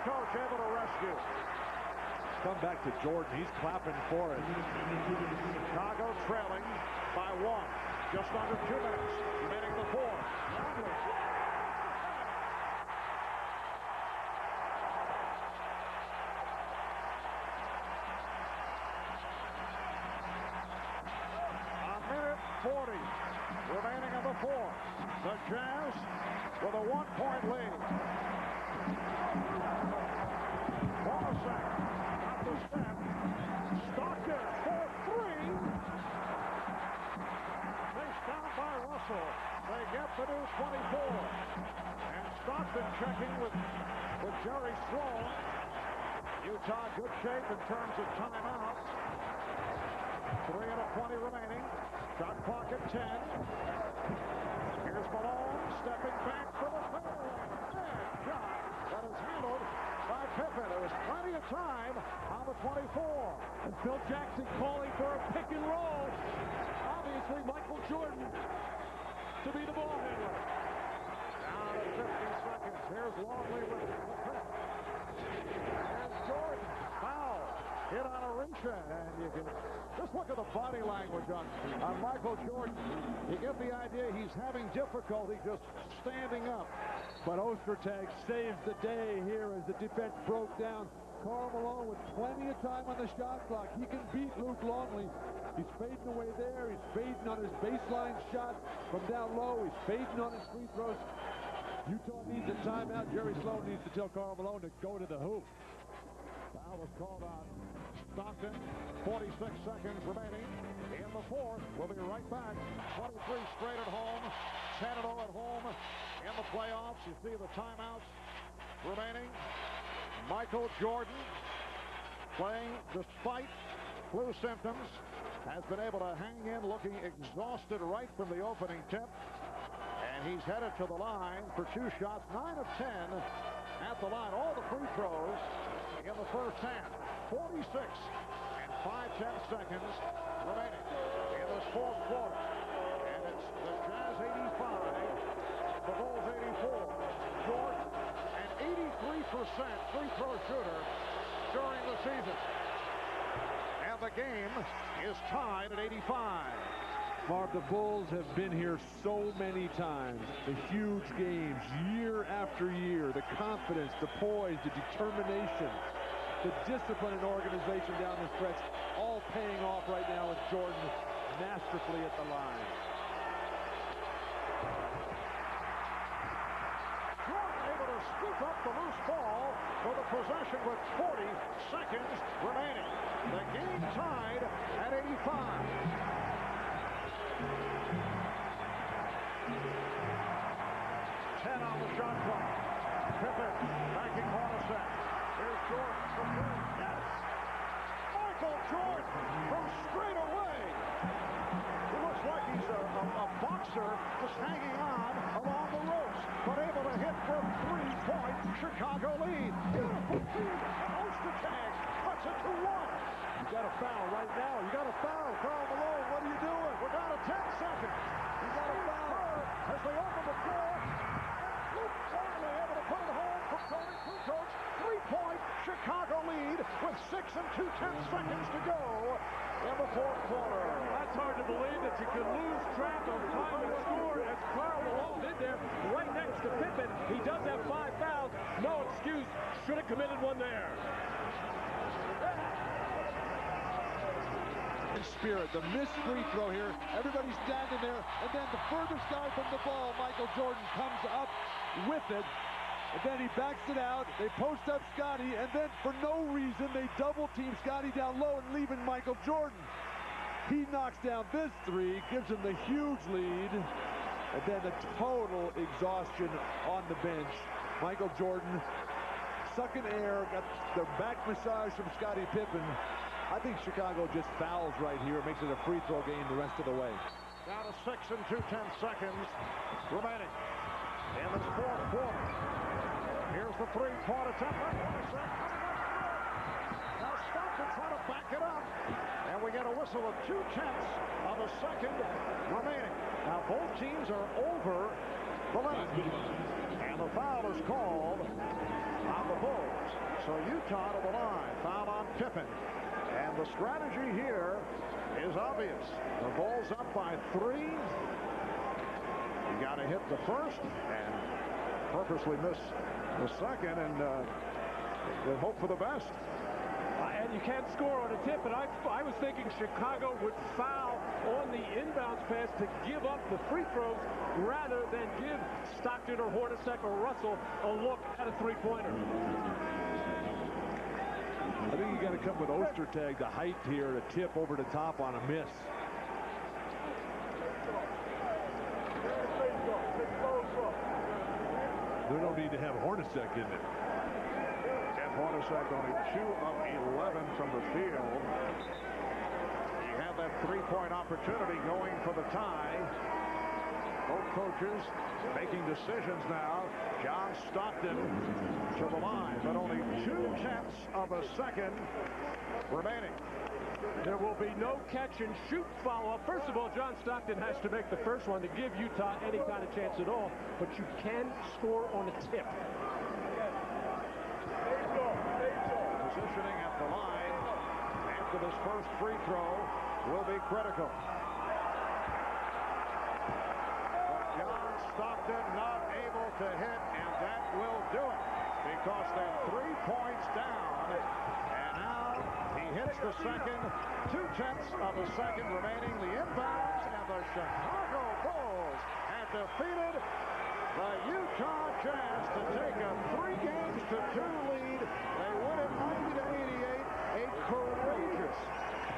coach able to rescue. Come back to Jordan. He's clapping for it. Chicago trailing by 1. Just under 2 minutes remaining in the fourth. A minute 40 remaining in the fourth. The Jazz with a 1-point lead. Hornacek got the step. Stockton for 3. Faced down by Russell. They get the new 24. And Stockton checking with Jerry Sloan. Utah good shape in terms of timeout. 3:20 remaining. Shot clock at 10. Here's Malone stepping back for the fadeaway. Bad shot that is handled by Pippen. There was plenty of time on the 24. And Phil Jackson calling for a pick and roll. Obviously, Michael Jordan to be the ball handler. Down to 15 seconds. Here's Longley with the pick. And Jordan foul. Hit on Arinsha, and you can just look at the body language on Michael Jordan. You get the idea he's having difficulty just standing up. But Ostertag saves the day here as the defense broke down. Karl Malone with plenty of time on the shot clock. He can beat Luke Longley. He's fading away there. He's fading on his baseline shot from down low. He's fading on his free throws. Utah needs a timeout. Jerry Sloan needs to tell Karl Malone to go to the hoop. Foul was called on Stockton. 46 seconds remaining in the fourth. We'll be right back. 23 straight at home. 10-0 at home in the playoffs. You see the timeouts remaining. Michael Jordan, playing despite flu symptoms, has been able to hang in, looking exhausted right from the opening tip. And he's headed to the line for 2 shots, 9 of 10 at the line. All the free throws in the first half. 46 and 5/10 seconds remaining in this fourth quarter. And it's the Jazz 85, the Bulls 84. Jordan, an 83% free throw shooter during the season. And the game is tied at 85. Marv, the Bulls have been here so many times. The huge games, year after year. The confidence, the poise, the determination, the discipline and organization down the stretch, all paying off right now with Jordan masterfully at the line. Jordan able to scoop up the loose ball for the possession with 40 seconds remaining. The game tied at 85. 10 on the shot clock. Pippen backing Hornacek. Here's Jordan from 3. Yes. Michael Jordan from straight away. He looks like he's a boxer just hanging on along the ropes, but able to hit for a 3-point Chicago lead. Beautiful feed. Ostertag puts it to 1. You got a foul right now. You got a foul. Karl Malone, what are you doing? We're down to 10 seconds. You got a foul. As they open the floor, Luke Longley able to put it home from Tony Kukoc. 3-point Chicago lead with 6 2/10 seconds to go in the fourth quarter. That's hard to believe that you could lose track of time and score as Karl Malone did there right next to Pippen. He does have 5 fouls. No excuse. Should have committed one there. Spirit, the missed free throw here. Everybody's standing there, and then the furthest guy from the ball, Michael Jordan, comes up with it, and then he backs it out. They post up Scotty, and then for no reason they double team Scotty down low and leaving Michael Jordan. He knocks down this 3, gives him the huge lead, and then the total exhaustion on the bench. Michael Jordan sucking air, got the back massage from Scottie Pippen. I think Chicago just fouls right here. Makes it a free throw game the rest of the way. Down to 6 2/10 seconds remaining in this fourth quarter. Here's the 3-point attempt. Now Stockton trying to back it up. And we get a whistle of 2/10 of a second remaining. Now both teams are over the limit. And the foul is called on the Bulls. So Utah to the line. Foul on Pippen. And the strategy here is obvious. The Bulls up by 3. You got to hit the first and purposely miss the second and hope for the best. And you can't score on a tip, but I was thinking Chicago would foul on the inbounds pass to give up the free throws rather than give Stockton or Hornacek or Russell a look at a three-pointer. I think you got to come with Ostertag, the height here, to tip over the top on a miss. They don't need to have Hornacek in there. Hornacek only 2 of 11 from the field. You have that three-point opportunity going for the tie. Both coaches making decisions now. John Stockton to the line, but only 0.2 of a second remaining. There will be no catch-and-shoot follow-up. First of all, John Stockton has to make the first one to give Utah any kind of chance at all, but you can score on a tip. Positioning at the line after this first free throw will be critical. But John Stockton not able to hit, and that will do it because they're 3 points down. And now he hits the second. 0.2 of a second remaining. The inbounds, and the Chicago Bulls have defeated the Utah Jazz to take a 3-2 lead. They win it 90-88. A courageous,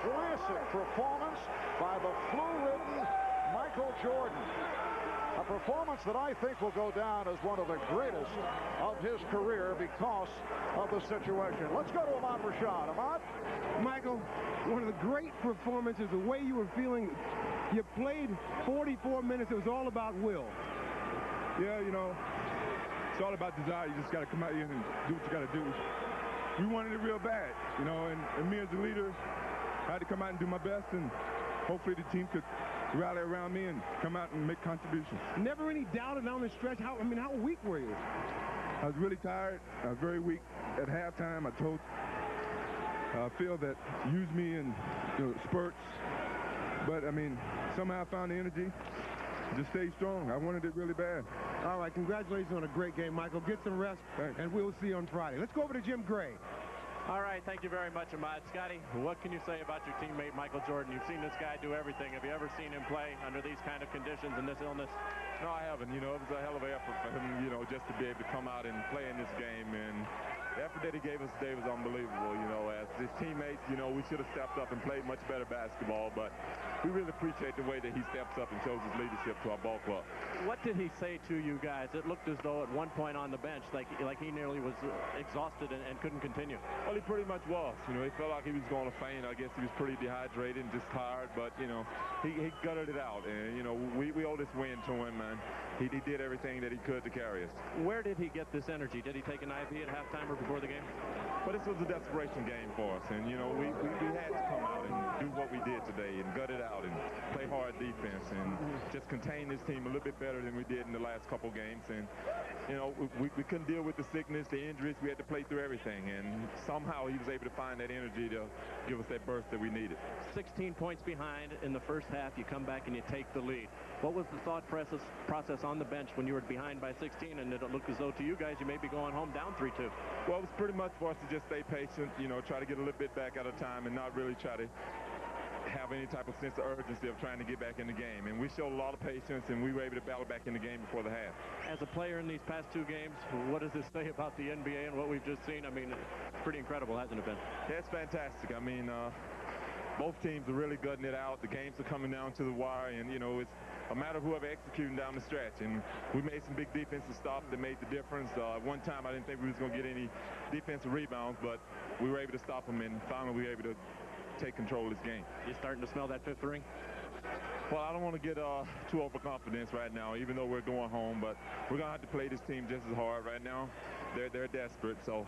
classic performance by the flu-ridden Michael Jordan. A performance that I think will go down as one of the greatest of his career because of the situation. Let's go to Ahmad Rashad. Ahmad? Michael, one of the great performances, the way you were feeling. You played 44 minutes. It was all about will. Yeah, you know, it's all about desire. You just got to come out here and do what you got to do. We wanted it real bad, you know, and me as a leader, I had to come out and do my best, and hopefully the team could rally around me and come out and make contributions. Never any doubt down the stretch. How weak were you? I was really tired. I was very weak. At halftime, I told Phil that use me in spurts, but I mean, somehow I found the energy. Just stay strong. I wanted it really bad. All right, congratulations on a great game, Michael. Get some rest, Thanks. and we'll see you on Friday. Let's go over to Jim Gray. All right, thank you very much, Ahmad. Scotty, what can you say about your teammate, Michael Jordan? You've seen this guy do everything. Have you ever seen him play under these kind of conditions and this illness? No, I haven't. You know, it was a hell of an effort for him, you know, just to be able to come out and play in this game. And the effort that he gave us today was unbelievable. You know, as his teammates, you know, we should have stepped up and played much better basketball. But we really appreciate the way that he steps up and shows his leadership to our ball club. What did he say to you guys? It looked as though at one point on the bench, like he nearly was exhausted and couldn't continue. Well, he pretty much was. You know, he felt like he was going to faint. I guess he was pretty dehydrated and just tired. But, you know, he gutted it out. And, you know, we owe this win to him, man. He did everything that he could to carry us. Where did he get this energy? Did he take an IV at halftime or before the game? But this was a desperation game for us. And, you know, we had to come out and do what we did today and gut it out and play hard defense and just contain this team a little bit better than we did in the last couple games. And, you know, we couldn't deal with the sickness, the injuries. We had to play through everything. And somehow he was able to find that energy to give us that burst that we needed. 16 points behind in the first half. You come back and you take the lead. What was the thought process on the bench when you were behind by 16 and it looked as though to you guys you may be going home down 3-2? Well, it was pretty much for us to just stay patient, you know, try to get a little bit back at a time and not really try to have any type of sense of urgency of trying to get back in the game. And we showed a lot of patience, and we were able to battle back in the game before the half. As a player in these past 2 games, what does this say about the NBA and what we've just seen? I mean, it's pretty incredible, hasn't it been? Yeah, it's fantastic. I mean, both teams are really gutting it out. The games are coming down to the wire, and, you know, it's a matter of whoever executing down the stretch. And we made some big defensive stops that made the difference. At one time, I didn't think we was going to get any defensive rebounds, but we were able to stop them, and finally we were able to take control of this game. You starting to smell that 5th ring? Well, I don't want to get too overconfident right now, even though we're going home, but we're going to have to play this team just as hard right now. They're desperate, so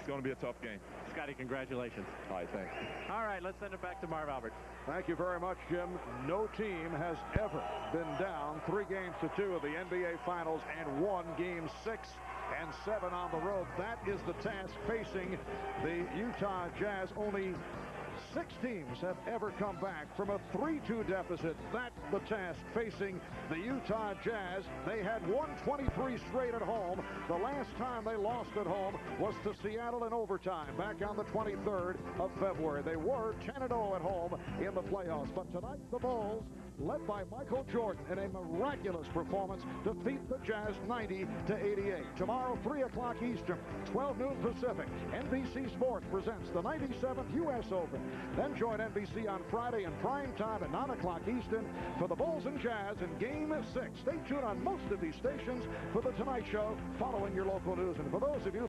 going to be a tough game. Scotty, congratulations. All right, thanks. All right, let's send it back to Marv Albert. Thank you very much, Jim. No team has ever been down 3-2 of the NBA Finals and won Games 6 and 7 on the road. That is the task facing the Utah Jazz. Only 6 teams have ever come back from a 3-2 deficit. That's the task facing the Utah Jazz. They had won 23 straight at home. The last time they lost at home was to Seattle in overtime back on the 23rd of February. They were 10-0 at home in the playoffs. But tonight, the Bulls, led by Michael Jordan in a miraculous performance, defeat the Jazz 90-88. Tomorrow, 3 o'clock Eastern, 12 noon Pacific, NBC Sports presents the 97th U.S. Open. Then join NBC on Friday in prime time at 9 o'clock Eastern for the Bulls and Jazz in Game 6. Stay tuned on most of these stations for The Tonight Show following your local news. And for those of you